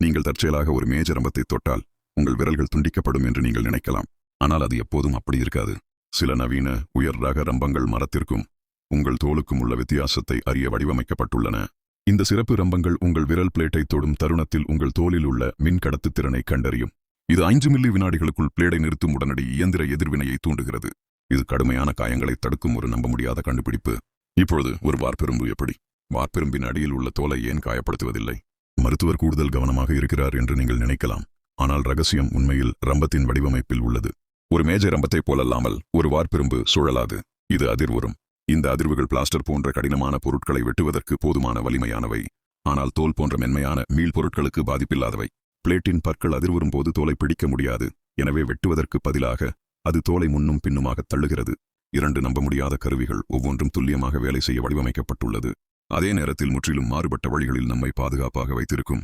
நீங்கள் தற்செயலாக ஒரு மேஜர் ரம்பத்தை தொட்டால் உங்கள் விரல்கள் துண்டிக்கப்படும் என்று நீங்கள் நினைக்கலாம். ஆனால் அது எப்போதும் அப்படி இருக்காது. சில நவீன உயர் ரக ரம்பங்கள் மரத்திற்கும் உங்கள் தோலுக்கும் உள்ள வித்தியாசத்தை அறிய வடிவமைக்கப்பட்டுள்ளன. இந்த சிறப்பு ரம்பங்கள் உங்கள் விரல் பிளேட்டை தொடும் தருணத்தில் உங்கள் தோலில் உள்ள மின் கடத்துத்திறனை கண்டறியும். இது 5 மில்லி வினாடிகளுக்குள் பிளேடை நிறுத்தும் உடனடி இயந்திர எதிர்வினையை தூண்டுகிறது. இது கடுமையான காயங்களை தடுக்கும் ஒரு நம்ப முடியாத கண்டுபிடிப்பு. இப்பொழுது ஒரு வார்ப்பெரும்பு எப்படி? வார்ப்பெரும்பின் அடியில் உள்ள தோலை ஏன் காயப்படுத்துவதில்லை? மருத்துவர் கூடுதல் கவனமாக இருக்கிறார் என்று நீங்கள் நினைக்கலாம். ஆனால் ரகசியம் உண்மையில் ரம்பத்தின் வடிவமைப்பில் உள்ளது. ஒரு மேஜை ரம்பத்தைப் போலல்லாமல் ஒரு வார்ப்பெரும்பு சுழலாது. இது அதிர்வுறும். இந்த அதிர்வுகள் பிளாஸ்டர் போன்ற கடினமான பொருட்களை வெட்டுவதற்கு போதுமான வலிமையானவை. ஆனால் தோல் போன்ற மென்மையான மீள் பொருட்களுக்கு பாதிப்பில்லாதவை. பிளேட்டின் பற்கள் அதிர்வுறும் போது தோலை பிடிக்க முடியாது. எனவே வெட்டுவதற்கு பதிலாக அது தோலை முன்னும் பின்னுமாக தள்ளுகிறது. 2 நம்ப முடியாத கருவிகள் ஒவ்வொன்றும் துல்லியமாக வேலை செய்ய வடிவமைக்கப்பட்டுள்ளது. அதே நேரத்தில் முற்றிலும் மாறுபட்ட வழிகளில் நம்மை பாதுகாப்பாக வைத்திருக்கும்.